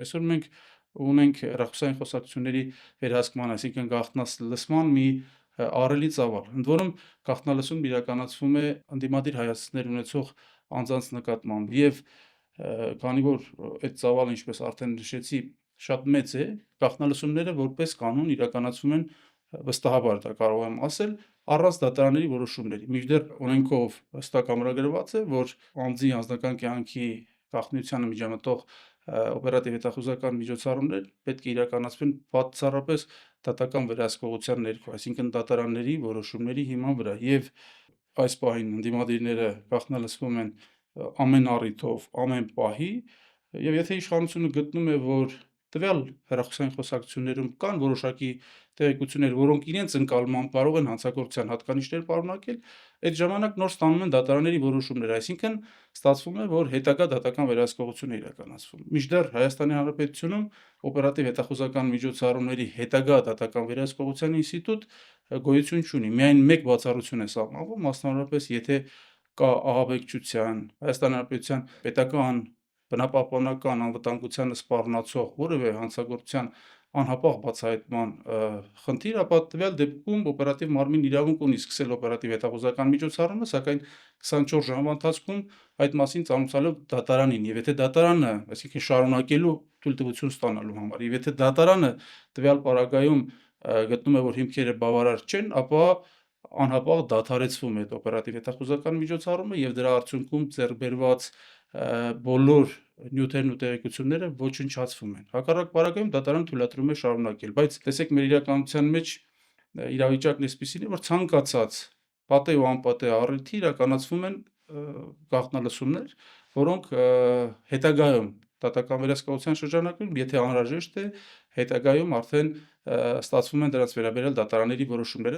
Այսօր մենք ունենք հեռախոսային խոսակցությունների վերահսկման, այսինքն գաղտնալսման մի ահռելի ծավալ, ընդ որում գաղտնալսումն իրականացվում է ընդդիմադիր հայացքներ ունեցող անձանց նկատմամբ եւ քանի որ այդ ծավալը, ինչպես արդեն նշեցի, շատ մեծ է, գաղտնալսումները որպես կանոն իրականացվում են վստահաբար, դա կարող եմ ասել, առանց դատարանների որոշումների, մինչդեռ օրենքով հստակ ամրագրված է, որ անձի անձնական կյանքի գաղտնիությանը միջամտող օպերատիվ հետախուզական միջոցառումներ պետք է իրականացվեն բացառապես դատական վերահսկողության ներքո, այսինքն դատարանների որոշումների հիման վրա, եւ այս պահին ընդդիմադիրները գաղտնալսվում են ամեն առիթով, ամեն պահի, եւ եթե իշխանությունը գտնում է, որ տվյալ հեռախոսային խոսակցություններում կան որոշակի տեղեկություններ, որոնք իրենց ընկալմամբ կարող են հանցագործության հատկանիշներ պարունակել, այդ ժամանակ նոր ստանում են դատարանների որոշումներ, այսինքն ստացվում է, որ հետագա դատական վերահսկողություն է իրականացվում։ Մինչդեռ Հայաստանի Հանրապետությունում օպերատիվ հետախուզական միջոցառումների հետագա դատական վերահսկողության ինստիտուտ գոյություն չունի։ Միայն մեկ բացառություն է սահմանվում, մասնավորապես եթե կա ահաբեկչության, Հայաստանի Հանրապետության պետական բնապահպանական անվտանգությանը սպառնացող որևէ հանցագործության անհապաղ բացահայտման խնդիր, ապա տվյալ դեպքում օպերատիվ մարմինն իրավունք ունի սկսել օպերատիվ հետախուզական միջոցառումը, սակայն 24 ժամվա ընթացքում այդ մասին ծանոթացնելով դատարանին, եւ եթե դատարանը, այսինքն շարունակելու թույլտվություն ստանալու համար, եւ եթե դատարանը տվյալ պարագայում գտնում է, որ հիմքերը բավարար չեն, ապա անհապաղ դադարեցվում է այդ օպերատիվ հետախուզական միջոցառումը եւ դրա արդյունքում ձեռք բերված բոլոր նյութերն ու տեղեկությունները ոչնչացվում են։ Հակառակ պարագայում դատարանը թույլատրում է շարունակել, բայց տեսեք, մեր իրականության մեջ իրավիճակն էսպիսին է, որ ցանկացած պատեհ ու անպատեհ առիթի իրականացվում են գաղտնալսումներ, որոնք հետագայում դատական վերահսկողության շրջանակում, եթե անհրաժեշտ է, հետագայում արդեն ստացվում են դրանց վերաբերյալ դատարանների որոշումները։